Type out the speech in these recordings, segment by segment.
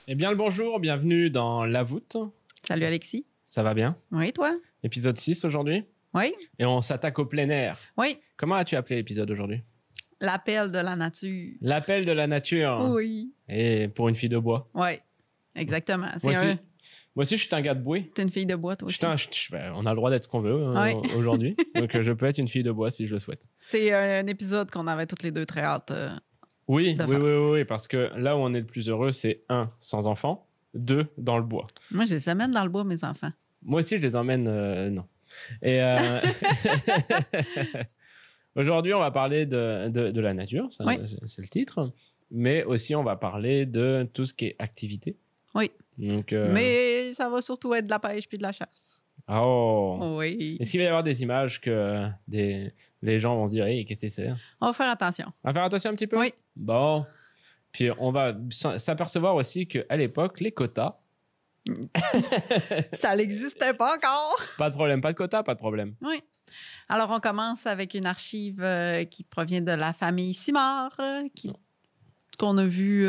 Eh bien le bonjour, bienvenue dans La Voûte. Salut Alexis. Ça va bien? Oui, toi? Épisode 6 aujourd'hui. Oui. Et on s'attaque au plein air. Oui. Comment as-tu appelé l'épisode aujourd'hui? L'appel de la nature. L'appel de la nature. Oui. Et pour une fille de bois. Oui, exactement. Moi aussi, je suis un gars de bois. T'es une fille de bois, toi aussi. On a le droit d'être ce qu'on veut aujourd'hui. Donc, je peux être une fille de bois si je le souhaite. C'est un épisode qu'on avait toutes les deux très hâte Oui, de faire. oui, parce que là où on est le plus heureux, c'est 1, sans enfants, 2, dans le bois. Moi, je les amène dans le bois, mes enfants. Moi aussi, je les emmène, non. Et aujourd'hui, on va parler de la nature, c'est le titre, mais aussi on va parler de tout ce qui est activité. Oui. Donc, mais ça va surtout être de la pêche puis de la chasse. Oh! Oui. Est-ce qu'il va y avoir des images que les gens vont se dire, hey, qu'est-ce que c'est? On va faire attention. On va faire attention un petit peu? Oui. Bon. Puis on va s'apercevoir aussi qu'à l'époque, les quotas... Ça n'existait pas encore. Pas de problème, pas de quotas, pas de problème. Oui. Alors, on commence avec une archive qui provient de la famille Simard, qu'on a vu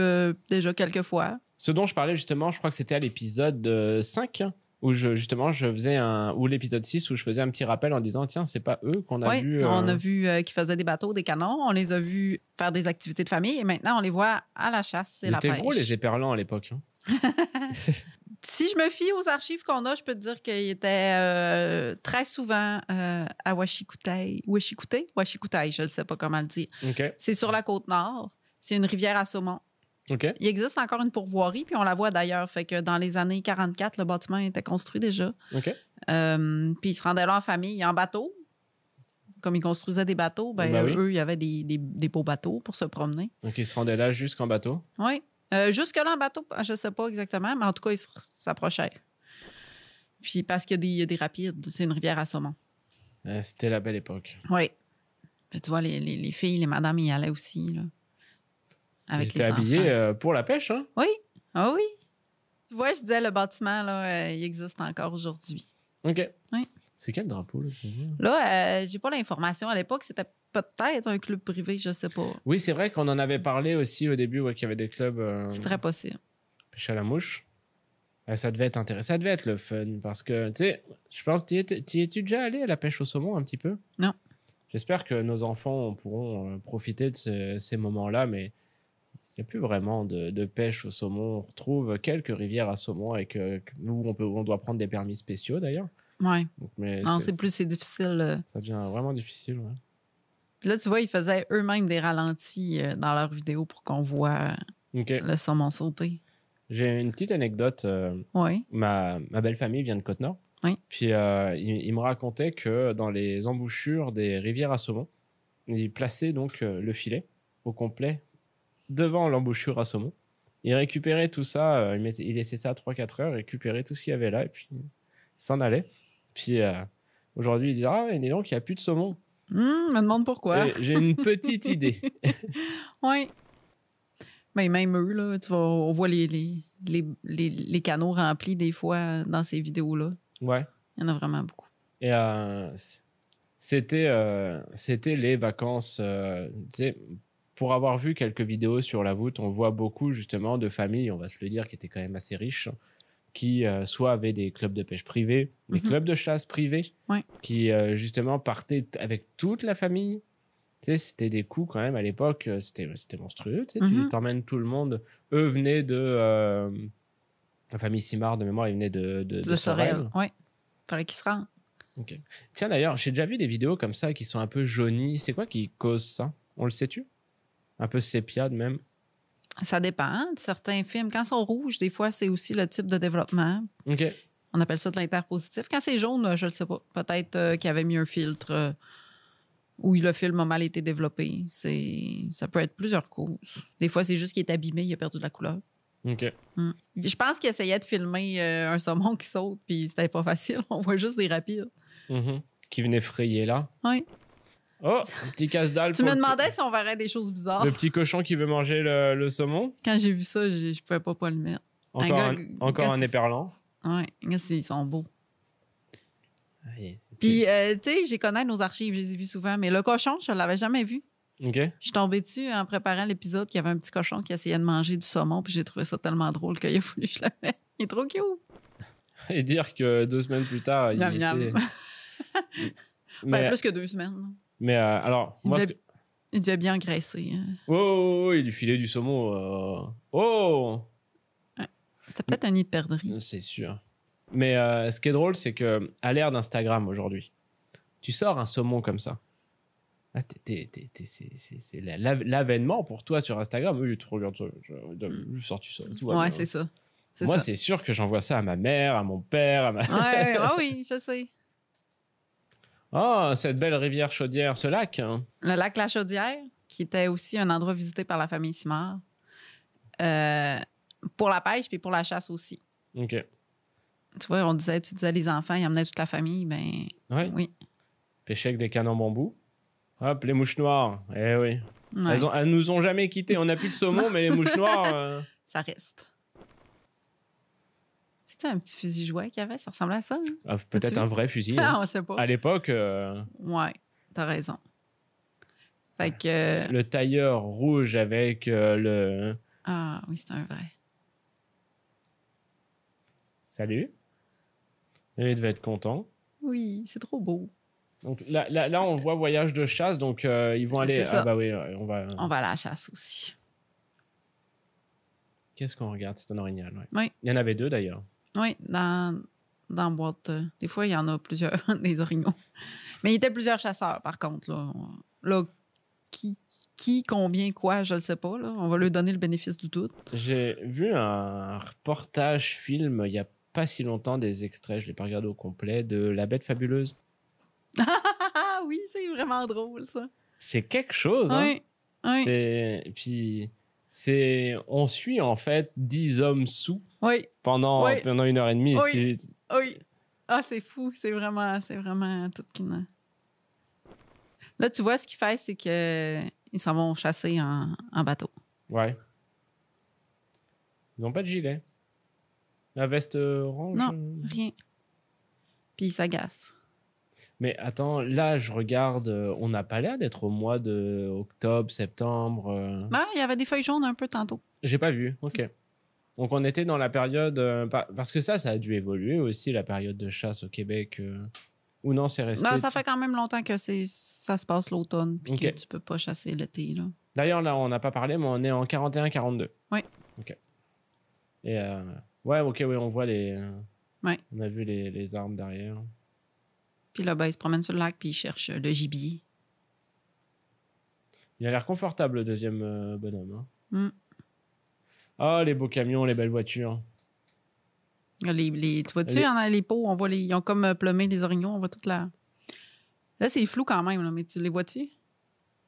déjà quelques fois. Ce dont je parlais justement, je crois que c'était à l'épisode 5, où je faisais ou l'épisode 6, où je faisais un petit rappel en disant, tiens, c'est pas eux qu'on a vu. On a vu qu'ils faisaient des bateaux, des canons. On les a vus faire des activités de famille et maintenant, on les voit à la chasse et la pêche. C'était gros, les éperlans, à l'époque. Hein. Si je me fie aux archives qu'on a, je peux te dire qu'ils étaient très souvent à Ouachikoutaï, je ne sais pas comment le dire. Okay. C'est sur la côte nord. C'est une rivière à saumon. Okay. Il existe encore une pourvoirie, puis on la voit d'ailleurs. Fait que dans les années 44, le bâtiment était construit déjà. Okay. Puis ils se rendaient là en famille, en bateau. Comme ils construisaient des bateaux, oui. Eux, il y avait des beaux bateaux pour se promener. Donc ils se rendaient là jusqu'en bateau? Oui. Jusque-là en bateau, je ne sais pas exactement, mais en tout cas, ils s'approchaient. Puis parce qu'il y a des rapides, c'est une rivière à saumon. C'était la belle époque. Oui. Puis tu vois, les filles, les madames y allaient aussi, là. Avec ils étaient habillés pour la pêche, hein? Oui. Ah oui. Tu vois, je disais, le bâtiment, là, il existe encore aujourd'hui. OK. Oui. C'est quel drapeau, là? Là, j'ai pas l'information. À l'époque, c'était peut-être un club privé, je sais pas. Oui, c'est vrai qu'on en avait parlé aussi au début, qu'il y avait des clubs... C'est très possible. Pêche à la mouche. Ça devait être intéressant. Ça devait être le fun, parce que, tu sais, je pense, y es-tu déjà allé à la pêche au saumon un petit peu? Non. J'espère que nos enfants pourront profiter de ces moments-là, mais il n'y a plus vraiment de pêche au saumon. On retrouve quelques rivières à saumon et nous, on doit prendre des permis spéciaux, d'ailleurs. Oui. Mais non, c'est difficile. Ça devient vraiment difficile, ouais. Puis là, tu vois, ils faisaient eux-mêmes des ralentis dans leurs vidéos pour qu'on voit le saumon sauter. J'ai une petite anecdote. Oui. Ma belle famille vient de Côte-Nord. Oui. Puis il me racontait que dans les embouchures des rivières à saumon, ils plaçaient donc le filet au complet devant l'embouchure à saumon. Ils récupéraient tout ça, ils laissaient ça à 3-4 heures, récupéraient tout ce qu'il y avait là et puis ils s'en allaient. Puis aujourd'hui, ils disent « Ah, et donc, il n'y a plus de saumon. » Me demande pourquoi. J'ai une petite idée. Oui. Mais même eux, là, on voit les canaux remplis des fois dans ces vidéos-là. Ouais. Il y en a vraiment beaucoup. Et c'était les vacances. Tu sais, pour avoir vu quelques vidéos sur la voûte, on voit beaucoup justement de familles, on va se le dire, qui étaient quand même assez riches, qui soit avaient des clubs de pêche privés, des clubs de chasse privés, qui justement partaient avec toute la famille. Tu sais, c'était des coûts quand même à l'époque, c'était monstrueux. Tu sais, tu t'emmènes tout le monde. Eux venaient de la famille Simard de mémoire, ils venaient de Sorel. Oui, fallait qu'ils se rendent. Ok. Tiens d'ailleurs, j'ai déjà vu des vidéos comme ça qui sont un peu jaunies. C'est quoi qui cause ça? On le sait-tu? Un peu sépia même. Ça dépend de certains films. Quand ils sont rouges, des fois, c'est aussi le type de développement. OK. On appelle ça de l'interpositif. Quand c'est jaune, je ne le sais pas. Peut-être qu'il y avait mis un filtre où le film a mal été développé. Ça peut être plusieurs causes. Des fois, c'est juste qu'il est abîmé, il a perdu de la couleur. OK. Je pense qu'il essayait de filmer un saumon qui saute, puis c'était pas facile. On voit juste des rapides. Qui venait frayer là. Oui. Oh, un petit casse-dalle. Tu me demandais si on verrait des choses bizarres. Le petit cochon qui veut manger le saumon. Quand j'ai vu ça, je pouvais pas le mettre. Encore un éperlan. Oui, ils sont beaux. Oui. Puis, tu sais, j'ai connu nos archives, je les ai vus souvent, mais le cochon, je l'avais jamais vu. OK. Je suis tombée dessus en préparant l'épisode qu'il y avait un petit cochon qui essayait de manger du saumon, puis j'ai trouvé ça tellement drôle qu'il a fallu que je le mette. Il est trop cute. Et dire que 2 semaines plus tard, il Miam, était... miam. Mais, Ben, plus que 2 semaines. Là. mais alors, moi... Il devait bien engraisser. Hein. Oh, il lui filait du saumon. Oh! C'était peut-être un nid de perdrix. C'est sûr. Mais ce qui est drôle, c'est que à l'ère d'Instagram aujourd'hui, tu sors un saumon comme ça. Ah, c'est l'avènement pour toi sur Instagram. Oui, tu regardes ça. Je sors du saumon. Tout va Ouais, bien. c'est ça. Moi, ça. c'est sûr que j'envoie ça à ma mère, à mon père. Ouais, ah oui, je sais. Oh, cette belle rivière chaudière, ce lac. Hein. Le lac La Chaudière, qui était aussi un endroit visité par la famille Simard. Pour la pêche puis pour la chasse aussi. OK. Tu vois, tu disais les enfants, ils amenaient toute la famille. Ben Ouais. oui. Pêcher avec des cannes en bambou. Hop, les mouches noires. Eh oui. Ouais, Elles nous ont jamais quittés. On n'a plus de saumon, mais les mouches noires... ça reste. C'est-tu un petit fusil jouet qu'il y avait? Ça ressemblait à ça? Hein? Ah, peut-être As-tu un vu? vrai fusil. Ah, Hein. on sait pas. À l'époque, Ouais, t'as raison. Fait que... le tailleur rouge avec le... Ah oui, c'est un vrai. Salut. Et il devait être content. Oui, c'est trop beau. Donc là, on voit voyage de chasse, donc ils vont aller... C'est ça. Ah bah oui, on va... On va à la chasse aussi. Qu'est-ce qu'on regarde? C'est un orignal, ouais. Oui. Il y en avait 2 d'ailleurs. Oui, dans la boîte. Des fois, il y en a plusieurs, des orignaux. Mais il était plusieurs chasseurs, par contre. Là combien, quoi, je ne le sais pas. Là. On va lui donner le bénéfice du doute. J'ai vu un reportage film il y a pas si longtemps, des extraits, je ne l'ai pas regardé au complet, de La Bête Fabuleuse. Ah oui, c'est vraiment drôle, ça. C'est quelque chose, hein? Oui, oui, Et puis, on suit en fait 10 hommes sous oui, pendant 1h30. Oui. oui. Ah, c'est fou. C'est vraiment tout qu'une... Là, tu vois, ce qu'il fait, c'est qu'ils s'en vont chasser en bateau. Ouais. Ils n'ont pas de gilet. La veste orange? Non, rien. Puis ils s'agacent. Mais attends, là, je regarde, on n'a pas l'air d'être au mois de octobre, septembre. Ben, il y avait des feuilles jaunes un peu tantôt. J'ai pas vu, ok. Donc on était dans la période... parce que ça a dû évoluer aussi, la période de chasse au Québec. Ou non, c'est resté... Ben, ça fait quand même longtemps que ça se passe l'automne puis que Ok. tu peux pas chasser l'été. Là. D'ailleurs, là, on n'a pas parlé, mais on est en 41-42. Oui. Ok. Et ouais, ok, oui, on voit les... Ouais. On a vu les armes derrière. Puis là, ben, ils se promènent sur le lac puis ils cherchent le gibier. Il a l'air confortable, le deuxième bonhomme. Hein. Mm. Ah, les beaux camions, les belles voitures. Tu vois-tu, les pots, on voit ils ont comme plumé les orignaux, on voit toute la... Là, c'est flou quand même, là, mais tu les vois-tu?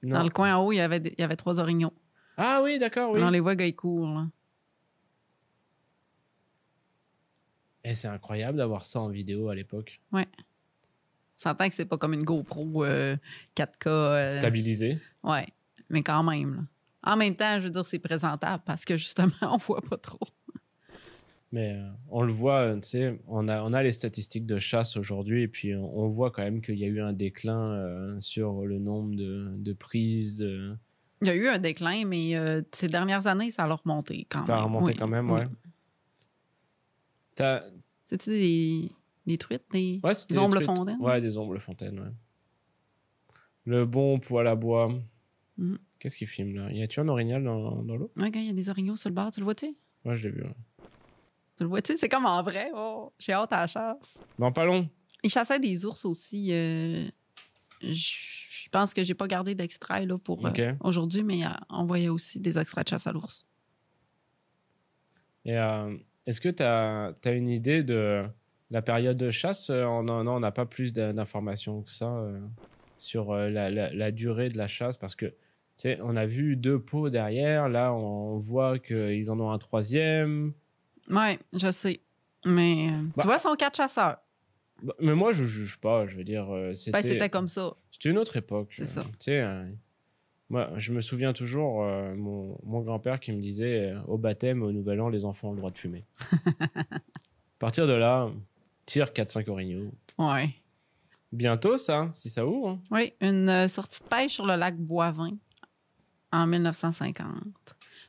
Non. Dans le coin en haut, il y avait 3 orignaux. Ah oui, d'accord, oui. Là, on les voit gars, ils courent. Là. Et c'est incroyable d'avoir ça en vidéo à l'époque. Ouais. On s'entend que c'est pas comme une GoPro 4K. Stabilisé. Ouais, mais quand même. Là. En même temps, je veux dire, c'est présentable parce que justement, on voit pas trop. Mais on le voit, tu sais, on a les statistiques de chasse aujourd'hui et puis on voit quand même qu'il y a eu un déclin sur le nombre de prises. Il y a eu un déclin, mais ces dernières années, ça a remonté quand même. Ça a remonté Oui, quand même, oui. ouais. C'est-tu des truites, des Ouais, c'était ombres des trucs. fontaines? Ouais, des ombres fontaines, ouais. Le bon poêle à bois. Mhm. Qu'est-ce qu'il filme là? Y a-tu un orignal dans l'eau? Ouais, il y a des orignaux sur le bord, tu le vois-tu? Ouais, je l'ai vu. Ouais. Tu le vois-tu? C'est comme en vrai. Oh, j'ai hâte à la chasse. Dans pas long. Ils chassaient des ours aussi. Je pense que j'ai pas gardé d'extrait là, pour Ok. aujourd'hui, mais on voyait aussi des extraits de chasse à l'ours. Et est-ce que tu as une idée de la période de chasse? On n'a pas plus d'informations que ça sur la durée de la chasse parce que, tu sais, on a vu 2 pots derrière. Là, on voit qu'ils en ont un 3e. Ouais, je sais. Mais tu vois, ils sont 4 chasseurs. Bah, mais moi, je juge pas. Je veux dire, Ben, c'était comme ça. c'était une autre époque. C'est ça. Tu sais, moi, je me souviens toujours mon grand-père qui me disait au baptême, au Nouvel An, les enfants ont le droit de fumer. À partir de là, tire 4-5 orignaux. Ouais. Bientôt, ça, si ça ouvre. Hein. Oui, une sortie de pêche sur le lac Boivin en 1950.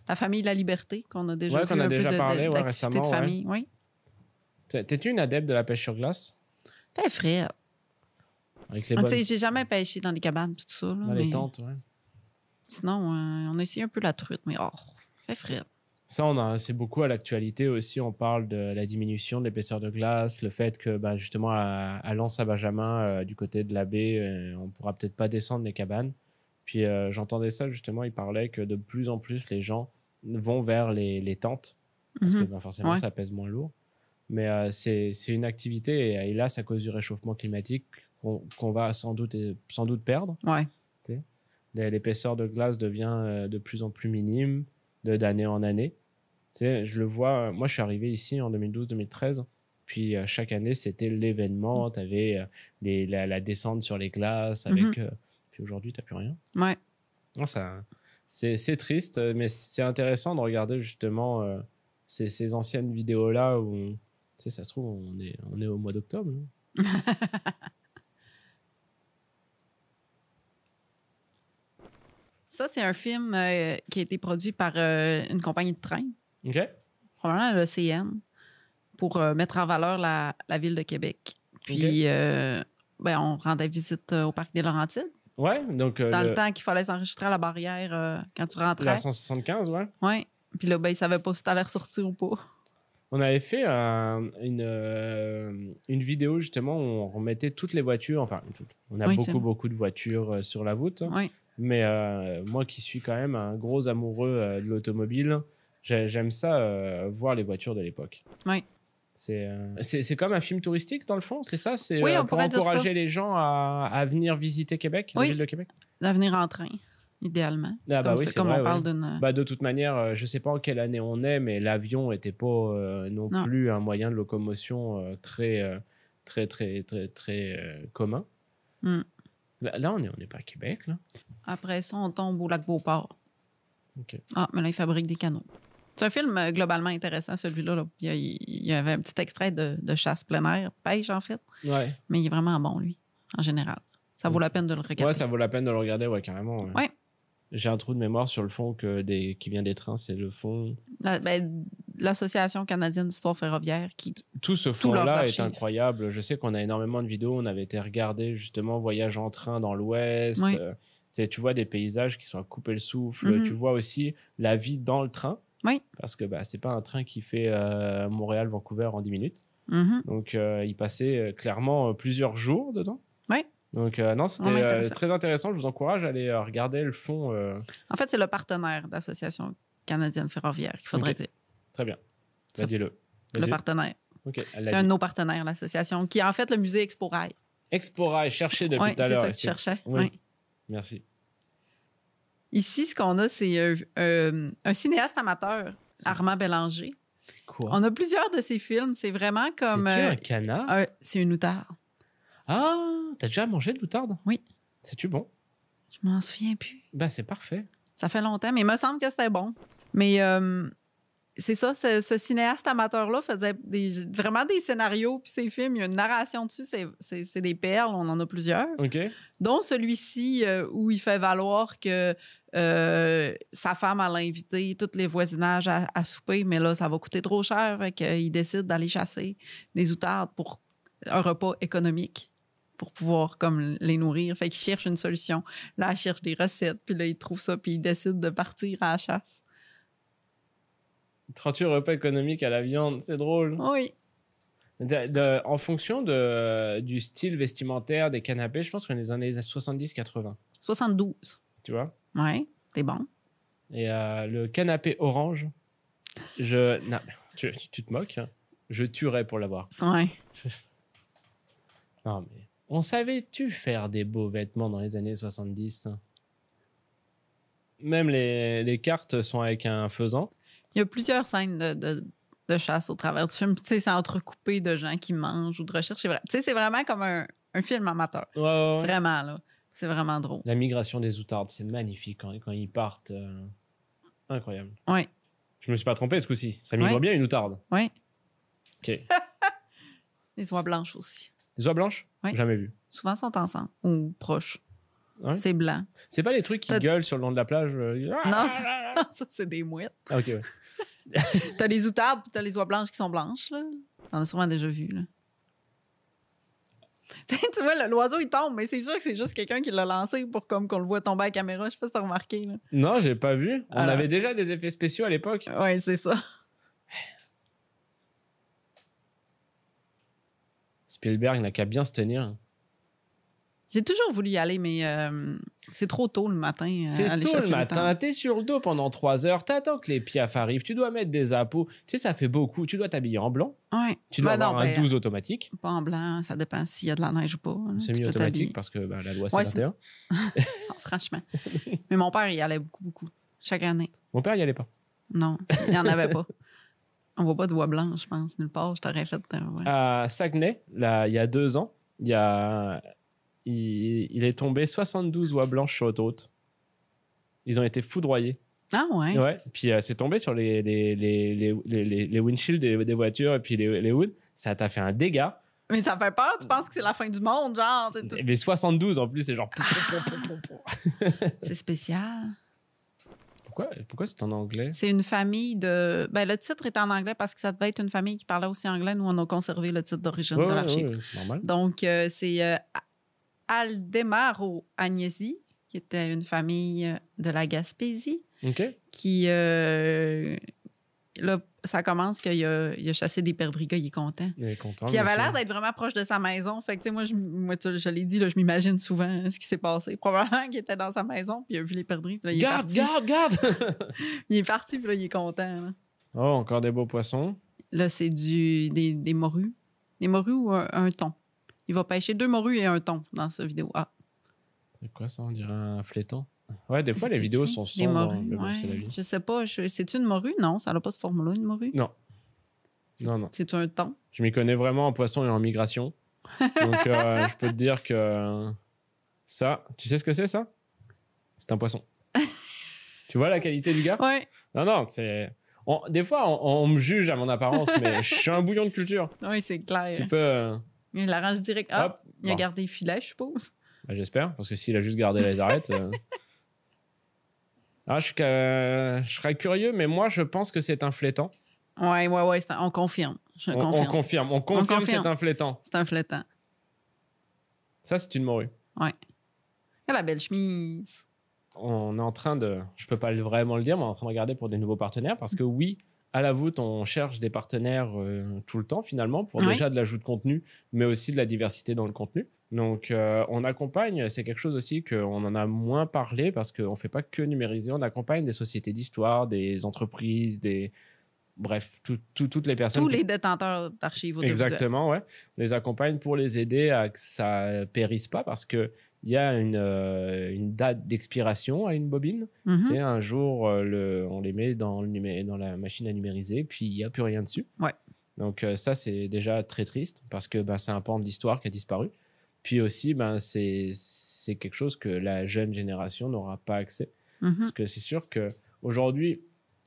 La famille de la liberté, qu'on a déjà Ouais, vu qu'on a un déjà peu parlé, ouais, d'activité récemment, de ouais. famille. Oui. T'es-tu une adepte de la pêche sur glace? T'es frais. Avec les Tu bonnes... sais, j'ai jamais pêché dans des cabanes, tout ça. Là, Dans les tentes, ouais. Sinon, on a essayé un peu la truite, mais fait frais. Ça, c'est beaucoup à l'actualité aussi. On parle de la diminution de l'épaisseur de glace, le fait que justement à Lens-à-Benjamin, du côté de la baie, on pourra peut-être pas descendre les cabanes. Puis j'entendais ça justement, il parlait que de plus en plus les gens vont vers les tentes parce que forcément Ouais. ça pèse moins lourd. Mais c'est une activité, et hélas, à cause du réchauffement climatique, qu'on va sans doute perdre. Ouais. L'épaisseur de glace devient de plus en plus minime d'année en année. Tu sais, je le vois, moi je suis arrivé ici en 2012-2013, puis chaque année c'était l'événement, tu avais la descente sur les glaces, avec, puis aujourd'hui tu n'as plus rien. Ouais. Non, c'est triste, mais c'est intéressant de regarder justement ces anciennes vidéos-là où, tu sais, ça se trouve, on est au mois d'octobre. Ça, c'est un film qui a été produit par une compagnie de train, OK? probablement l'OCN, pour mettre en valeur la ville de Québec. Puis, on rendait visite au Parc des Laurentides. Ouais, donc... Dans le temps qu'il fallait s'enregistrer à la barrière quand tu rentrais. La 175, ouais. Oui. Puis là, ils ne savaient pas si tu allais ressortir ou pas. On avait fait une vidéo justement où on remettait toutes les voitures, enfin, on a beaucoup de voitures sur la voûte. Oui. Mais moi qui suis quand même un gros amoureux de l'automobile, j'aime ça, voir les voitures de l'époque. Oui. C'est comme un film touristique dans le fond, c'est ça? C'est on pour encourager les gens à venir visiter Québec, la ville de Québec? À venir en train, idéalement. C'est comme vrai, on parle d'une... de toute manière, je ne sais pas en quelle année on est, mais l'avion n'était pas non plus un moyen de locomotion très commun. Mm. Là, on n'est pas à Québec, là. Après ça, on tombe au lac Beauport. OK. Mais là, ils fabriquent des canots. C'est un film globalement intéressant, celui-là. Là. Il y avait un petit extrait de chasse plein air, pêche, en fait. Ouais. Mais il est vraiment bon, lui, en général. Ça vaut la peine de le regarder. Ouais, ça vaut la peine de le regarder, ouais, carrément. Ouais. Ouais. J'ai un trou de mémoire sur le fond qui vient des trains, c'est le fond... L'Association canadienne d'histoire ferroviaire qui... Tout ce fond-là est incroyable. Je sais qu'on a énormément de vidéos. On avait été regarder justement Voyage en train dans l'Ouest. Oui. Tu vois des paysages qui sont à couper le souffle. Tu vois aussi la vie dans le train. Oui. Parce que c'est pas un train qui fait Montréal-Vancouver en 10 minutes. Donc, il passait clairement plusieurs jours dedans. Oui. Donc, non, c'était très intéressant. Je vous encourage à aller regarder le fond. En fait, c'est le partenaire de l'Association canadienne ferroviaire qu'il faudrait dire. Très bien. Dis-le. Le partenaire. Okay, c'est un de nos partenaires, l'association, qui est en fait le musée Expo Rail. Expo Rail, cherché depuis tout à l'heure. C'est ça que tu cherchais. Oui. Merci. Ici, ce qu'on a, c'est un cinéaste amateur, Armand Bélanger. C'est quoi? On a plusieurs de ses films. C'est vraiment comme... C'est-tu un canard? C'est une outarde. Ah, t'as déjà mangé de l'outarde? Oui. C'est-tu bon? Je m'en souviens plus. C'est parfait. Ça fait longtemps, mais il me semble que c'était bon. Mais c'est ça, ce cinéaste amateur-là faisait vraiment des scénarios, puis ses films, il y a une narration dessus, c'est des perles, on en a plusieurs. OK. Dont celui-ci où il fait valoir que sa femme a invité tous les voisinages à souper, mais là, ça va coûter trop cher, fait qu'il décide d'aller chasser des outardes pour un repas économique, pour pouvoir comme les nourrir. Fait qu'il cherche une solution. Là, il cherche des recettes, puis là, il trouve ça, puis il décide de partir à la chasse. 38 repas économiques à la viande, c'est drôle. Oui. En fonction du style vestimentaire des canapés, je pense qu'on est dans les années 70-80. 72. Tu vois? Oui, c'est bon. Et le canapé orange, non, tu te moques, hein? Je tuerais pour l'avoir. Ouais. Non, mais on savait-tu faire des beaux vêtements dans les années 70? Même les cartes sont avec un faisan. Il y a plusieurs scènes de chasse au travers du film. Tu sais, c'est entrecoupé de gens qui mangent ou de recherche. Tu sais, c'est vraiment comme un film amateur. Ouais. Vraiment, là. C'est vraiment drôle. La migration des outardes, c'est magnifique quand ils partent. Incroyable. Oui. Je me suis pas trompé ce coup-ci. Ça migre bien, une outarde. Oui. OK. Les oies blanches aussi. Les oies blanches? Oui. Jamais vu. Souvent, sont ensemble ou proches. Ouais. C'est blanc. C'est pas les trucs qui gueulent sur le long de la plage. Non, ça c'est des mouettes. Ah, ok, ouais. T'as les outardes puis t'as les oies blanches qui sont blanches, là. T'en as sûrement déjà vu, là. Tu vois, l'oiseau, il tombe, mais c'est sûr que c'est juste quelqu'un qui l'a lancé pour comme qu'on le voit tomber à la caméra. Je sais pas si t'as remarqué, là. Non, j'ai pas vu. On Alors. avait déjà des effets spéciaux à l'époque. Ouais, c'est ça. Spielberg n'a qu'à bien se tenir. J'ai toujours voulu y aller, mais c'est trop tôt le matin. C'est aller tôt chasser le le matin, temps. t'es sur le dos pendant 3 heures, t'attends que les piafs arrivent, tu dois mettre des appos. Tu sais, ça fait beaucoup. Tu dois t'habiller en blanc, Ouais. tu dois Ben avoir non, un 12 automatique. pas en blanc, ça dépend s'il y a de la neige ou pas. Hein. Tu peux Semi-automatique t'habiller. parce que la loi c'est Ouais, 21. Oh, franchement. Mais mon père, il y allait beaucoup, beaucoup. Chaque année. Mon père y allait pas. Non, il n'y en avait pas. On voit pas de voix blanche, je pense, nulle part. Je t'aurais fait. Ouais. À Saguenay, là, il y a 2 ans, il est tombé 72 oies blanches sur autoroute. Ils ont été foudroyés. Ah ouais? Ouais. Puis c'est tombé sur les windshields des voitures et puis les hoods. Ça t'a fait un dégât. Mais ça fait peur, tu penses que c'est la fin du monde, genre. Mais 72 en plus, c'est genre. C'est spécial. Pourquoi c'est en anglais? C'est une famille de. Ben, le titre est en anglais parce que ça devait être une famille qui parlait aussi anglais. Nous, on a conservé le titre d'origine de l'archive. Ouais, c'est normal. Donc, c'est Aldemaro Agnesi, qui était une famille de la Gaspésie, OK. qui. Là, ça commence qu'il a chassé des perdrix, il est content. Il est content. Puis il avait monsieur. l'air d'être vraiment proche de sa maison. Fait que, tu sais, moi, je l'ai dit, là, je m'imagine souvent ce qui s'est passé. Probablement qu'il était dans sa maison, puis il a vu les perdrix. Puis là, il est parti. Garde! Il est parti, puis là, il est content. Là, Oh, encore des beaux poissons. là c'est des morues. Des morues ou un thon. Il va pêcher 2 morues et un thon dans cette vidéo. Ah, C'est quoi ça? On dirait un flétan. Ouais, des fois, les c'est vidéos écrit? sont Des sombres. morues, Mais bon, ouais. c'est la vie. Je sais pas. C'est-tu une morue? Non, ça n'a pas ce forme-là, une morue. Non. Non. C'est-tu un thon? Je m'y connais vraiment en poisson et en migration. Donc, je peux te dire que ça, tu sais ce que c'est, ça? C'est un poisson. Tu vois la qualité du gars? Ouais. Non, c'est... Des fois, on me juge à mon apparence, mais je suis un bouillon de culture. Oui, c'est clair. Tu peux... Il l'arrange direct. Ah, hop, il a bon. gardé les filets, je suppose. Bah, j'espère, parce que s'il a juste gardé les arêtes... Ah, je serais curieux, mais moi, je pense que c'est un flétan. Ouais, on confirme. Je On confirme. confirme. On confirme que c'est un flétan. C'est un flétan. Ça, c'est une morue. Ouais. Il a la belle chemise. On est en train de... Je peux pas vraiment le dire, mais on est en train de regarder pour des nouveaux partenaires, parce que oui, à la voûte, on cherche des partenaires tout le temps, finalement, pour Ouais. déjà de l'ajout de contenu, mais aussi de la diversité dans le contenu. Donc, on accompagne, c'est quelque chose aussi qu'on en a moins parlé, parce qu'on fait pas que numériser, on accompagne des sociétés d'histoire, des entreprises, bref, toutes les personnes... Tous qui- les détenteurs d'archives audiovisuelles. Exactement, ouais. On les accompagne pour les aider à que ça périsse pas, parce que il y a une date d'expiration à une bobine. Mhm. C'est un jour, on les met dans la machine à numériser, puis il n'y a plus rien dessus. Ouais. Donc ça, c'est déjà très triste, parce que c'est un pan de l'histoire qui a disparu. Puis aussi, c'est quelque chose que la jeune génération n'aura pas accès. Mhm. Parce que c'est sûr qu'aujourd'hui,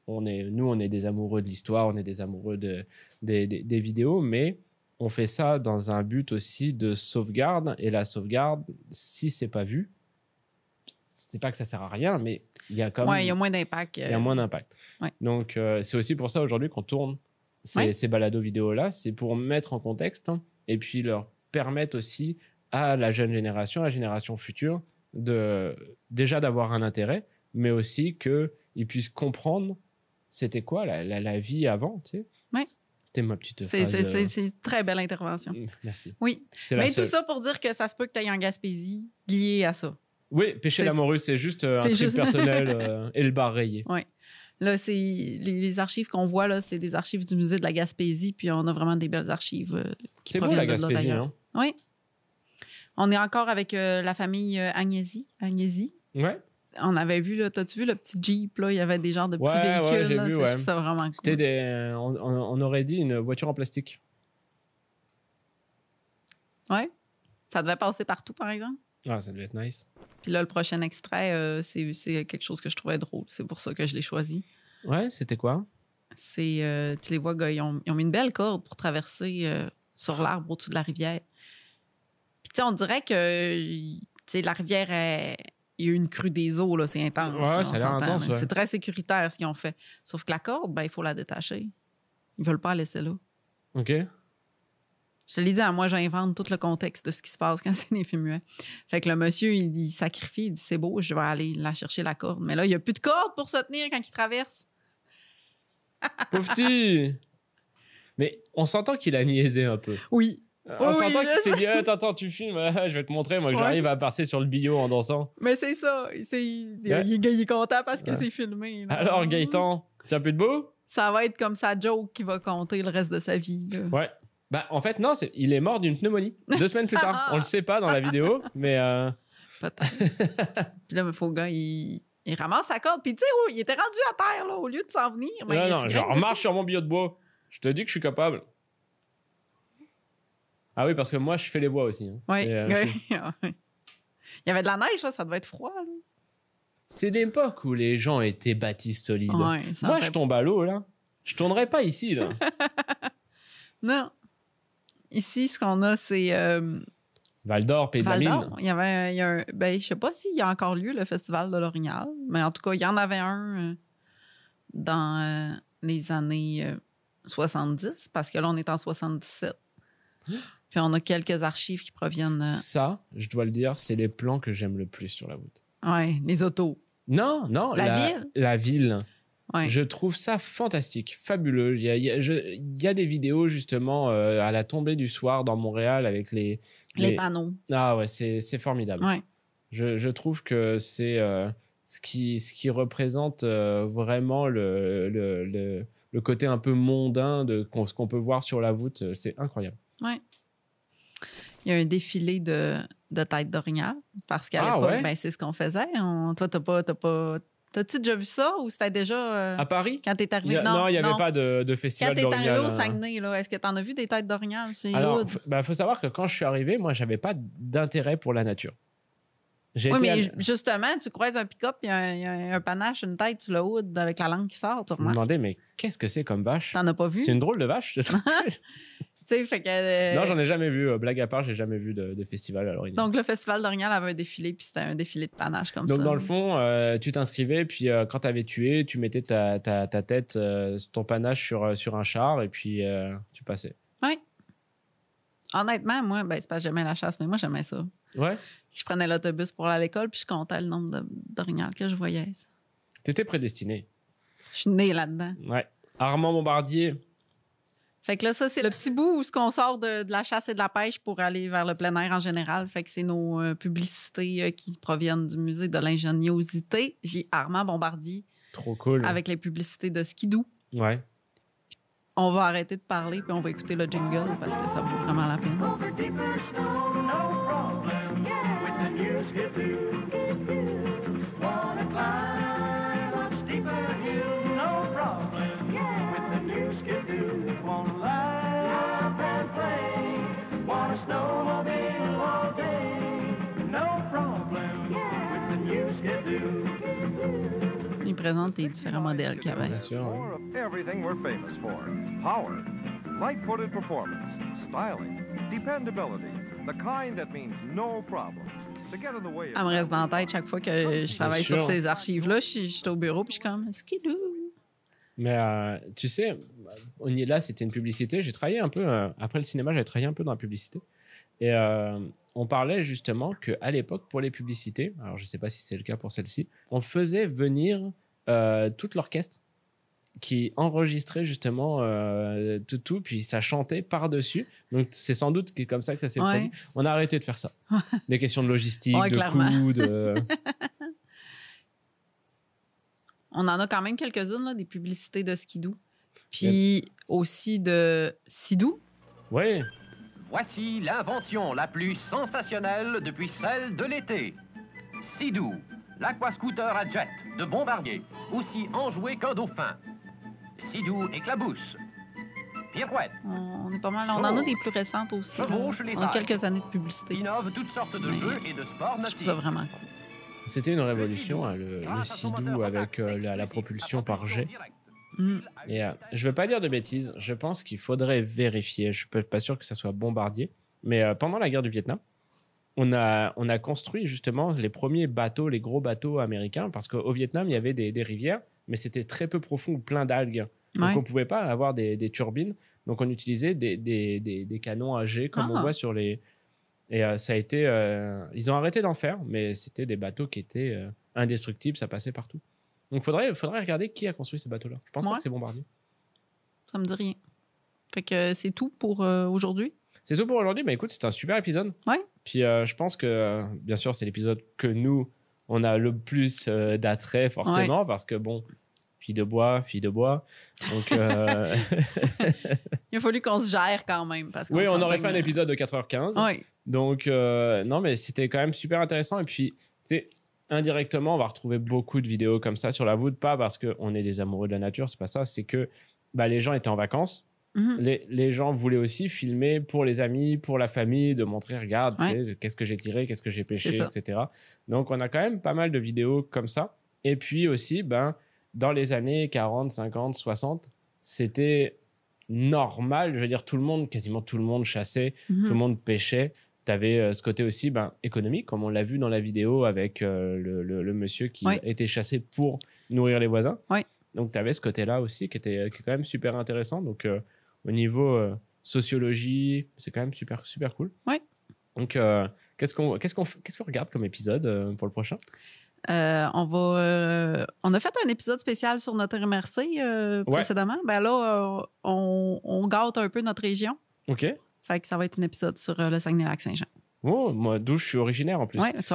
on est des amoureux de l'histoire, on est des amoureux des vidéos, mais on fait ça dans un but aussi de sauvegarde. Et la sauvegarde, si c'est pas vu, c'est pas que ça sert à rien, mais il y a quand même... Ouais, il y a moins d'impact. Il y a moins d'impact. Ouais. Donc, c'est aussi pour ça aujourd'hui qu'on tourne Ouais. ces balados vidéo-là. C'est pour mettre en contexte et puis leur permettre aussi à la jeune génération, à la génération future, déjà d'avoir un intérêt, mais aussi qu'ils puissent comprendre c'était quoi la vie avant. Tu sais. Ouais. C'était ma petite C'est phrase. une très belle intervention. Merci. Oui. C'est la Mais seule. tout ça pour dire que ça se peut que tu ailles en Gaspésie lié à ça. Oui, pêcher C'est- la morue, c'est juste un c'est trip juste- personnel et le bar rayé. Là, c'est les archives qu'on voit, là, c'est des archives du musée de la Gaspésie, puis on a vraiment des belles archives qui C'est beau proviennent la de là, Gaspésie, d'ailleurs. hein? Oui. On est encore avec la famille Agnesi. Ouais. On avait vu, là, t'as-tu vu le petit Jeep, là? Il y avait des genres de petits Ouais, véhicules, j'ai là. vu, Ça, ouais. je trouve ça vraiment cool. C'était on aurait dit une voiture en plastique. Ouais. Ça devait passer partout, par exemple. Ah, ça devait être nice. Puis là, le prochain extrait, c'est quelque chose que je trouvais drôle. C'est pour ça que je l'ai choisi. Ouais, c'était quoi? C'est, tu les vois, gars, ils ont mis une belle corde pour traverser sur l'arbre au-dessus de la rivière. Puis, tu sais, on dirait que, tu sais, la rivière, il y a eu une crue des eaux, là, c'est intense. Ouais, là, ça a l'air s'entend, intense, là. ouais. C'est très sécuritaire, ce qu'ils ont fait. Sauf que la corde, ben, il faut la détacher. Ils veulent pas la laisser là. OK. Je te l'ai dit, moi, j'invente tout le contexte de ce qui se passe quand c'est des films muets. Fait que le monsieur, il sacrifie, il dit, c'est beau, je vais aller la chercher, la corde. Mais là, il n'y a plus de corde pour se tenir quand il traverse. Pauvre petit! Mais on s'entend qu'il a niaisé un peu. Oui. On Oui, s'entend oui, qu'il s'est dit, attends, tu filmes, je vais te montrer, moi, que Ouais, j'arrive à passer sur le billot en dansant. Mais c'est ça. Il est content parce que Ouais. c'est filmé. Là. Alors, Gaëtan, tiens plus debout? Ça va être comme sa joke qui va compter le reste de sa vie. Là. Ouais. Bah, en fait, non, il est mort d'une pneumonie. 2 semaines plus tard. On le sait pas dans la vidéo, mais... Peut-être. Puis là, il faut le gars, il ramasse sa corde. Puis tu sais, il était rendu à terre, là, au lieu de s'en venir. Ben, non, il genre, grimpe marche sur mon billot de bois. Je te dis que je suis capable. Ah oui, parce que moi, je fais les bois aussi. Hein. Oui. Et, Il y avait de la neige, là, ça devait être froid. Là. C'est l'époque où les gens étaient bâtis solides. Ouais, ça Moi, en fait- je tombe à l'eau, là. Je tournerais pas ici, là. Non. Ici, ce qu'on a, c'est Val d'Or, Pays de la Val Mine. d'Or. Il y a un... Ben, je sais pas s'il y a encore lieu, le Festival de l'Orignal, mais en tout cas, il y en avait un dans les années 70, parce que là, on est en 77. Puis on a quelques archives qui proviennent... Ça, je dois le dire, c'est les plans que j'aime le plus sur la route. Ouais, les autos. Non, La ville? La ville. Ouais. Je trouve ça fantastique, fabuleux. Il y a des vidéos, justement, à la tombée du soir dans Montréal avec les panneaux. Ah ouais, c'est formidable. Ouais. Je trouve que c'est ce qui représente vraiment le côté un peu mondain de ce qu'on peut voir sur la voûte. C'est incroyable. Ouais. Il y a un défilé de têtes d'orignal parce qu'à l'époque, ouais? ben, c'est ce qu'on faisait. Toi, t'as-tu déjà vu ça ou c'était déjà À Paris? quand t'es arrivé? Non, il n'y avait pas de festival Quand t'es d'orignal. arrivé au Saguenay, là, est-ce que t'en as vu des têtes d'orignal? C'est Alors, Hood. faut savoir que quand je suis arrivé, moi, j'avais pas d'intérêt pour la nature. J'ai Oui, été mais justement, tu croises un pick-up, il y a un panache, une tête sur le hood avec la langue qui sort, tu me remarques. demander, mais qu'est-ce que c'est comme vache? T'en as pas vu? C'est une drôle de vache. Tu sais, fait que... Non, j'en ai jamais vu. Blague à part, j'ai jamais vu de festival à l'orignal. Donc, le Festival d'Orignal avait un défilé, puis c'était un défilé de panache comme ça. Donc, dans le fond, tu t'inscrivais, puis quand tu avais tué, tu mettais ta tête, ton panache sur un char, et puis tu passais. Oui. Honnêtement, moi, ben, c'est pas jamais la chasse, mais moi, j'aimais ça. Ouais. Je prenais l'autobus pour aller à l'école, puis je comptais le nombre d'orignal que je voyais. T'étais prédestiné. Je suis née là-dedans. Ouais. Armand Bombardier. Fait que là, ça, c'est le petit bout où on sort de la chasse et de la pêche pour aller vers le plein air en général. Fait que c'est nos publicités qui proviennent du musée de l'ingéniosité. J'ai Armand Bombardier Trop cool. avec les publicités de Skidoo. Ouais. On va arrêter de parler puis on va écouter le jingle parce que ça vaut vraiment la peine. Il présente les différents modèles qu'il y avait. Bien sûr. Ouais. More of everything we're famous for. Power, light-footed performance, styling, dependability, the kind that means no problems. To get in the way of Elle me reste dans la tête chaque fois que je travaille sur sûr. ces archives-là. Je suis au bureau puis je suis comme Skidoo. Mais tu sais, on y est là, c'était une publicité. J'ai travaillé un peu, après le cinéma, j'avais travaillé un peu dans la publicité. Et on parlait justement qu'à l'époque, pour les publicités, alors je ne sais pas si c'est le cas pour celle-ci, on faisait venir tout l'orchestre qui enregistrait justement tout, puis ça chantait par-dessus. Donc c'est sans doute comme ça que ça s'est Ouais. produit. On a arrêté de faire ça. Des questions de logistique, Ouais, de clairement. coûts, de... On en a quand même quelques-unes, là, des publicités de Skidoo. Puis aussi de Sidou. Ouais. Voici l'invention la plus sensationnelle depuis celle de l'été. Sidou, l'aquascooter à jet de Bombardier, aussi enjoué qu'un dauphin. Sidou éclabousse. Pirouette, On est pas mal. On en a des plus récentes aussi. là. Chevauche les On a vagues. quelques années de publicité. innove toutes sortes de Mais jeux et de sports Je trouve ça nautiques. vraiment cool. C'était une révolution, hein, le Sidou avec la propulsion par jet. Mm. Et je veux pas dire de bêtises, je pense qu'il faudrait vérifier. Je suis pas sûr que ça soit Bombardier, mais pendant la guerre du Vietnam, on a construit justement les premiers bateaux, les gros bateaux américains, parce qu'au Vietnam, il y avait des rivières, mais c'était très peu profond, plein d'algues. Donc, Ouais. on ne pouvait pas avoir des turbines. Donc, on utilisait des canons à jet, comme on voit sur les... Et ça a été... ils ont arrêté d'en faire, mais c'était des bateaux qui étaient indestructibles, ça passait partout. Donc, il faudrait regarder qui a construit ces bateaux-là. Je pense pas que c'est Bombardier. Ça me dit rien. Fait que c'est tout pour aujourd'hui. C'est tout pour aujourd'hui. Mais écoute, c'était un super épisode. Ouais. Puis je pense que, bien sûr, c'est l'épisode que nous, on a le plus d'attrait, forcément, parce que, bon, fille de bois. Donc, Il a fallu qu'on se gère quand même. Parce qu'on oui, on s'entend aurait fait un que- épisode de 4h15. Ouais. Donc, non, mais c'était quand même super intéressant. Et puis, tu sais, indirectement, on va retrouver beaucoup de vidéos comme ça sur la voûte. Pas parce qu'on est des amoureux de la nature, c'est pas ça. C'est que les gens étaient en vacances. Mhm. Les gens voulaient aussi filmer pour les amis, pour la famille, de montrer, regarde, tu sais, qu'est-ce que j'ai tiré, qu'est-ce que j'ai pêché, etc. Donc, on a quand même pas mal de vidéos comme ça. Et puis aussi, dans les années 40, 50, 60, c'était normal. Je veux dire, quasiment tout le monde chassait, tout le monde pêchait. Tu avais ce côté aussi économique, comme on l'a vu dans la vidéo avec le monsieur qui était chassé pour nourrir les voisins. Ouais. Donc, tu avais ce côté-là aussi qui est quand même super intéressant. Donc, au niveau sociologie, c'est quand même super, super cool. Ouais. Donc, qu'est-ce qu'on regarde comme épisode pour le prochain? On a fait un épisode spécial sur notre MRC précédemment. Là, on gâte un peu notre région. OK. Fait que ça va être un épisode sur le Saguenay-Lac-Saint-Jean. Oh, moi, d'où je suis originaire en plus. Oui, tu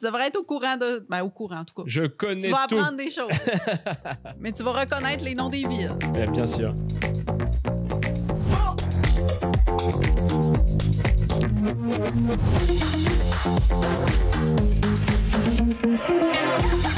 devrais être au courant au courant en tout cas. Je connais tout. Tu vas apprendre des choses. Mais tu vas reconnaître les noms des villes. Bien sûr. Oh!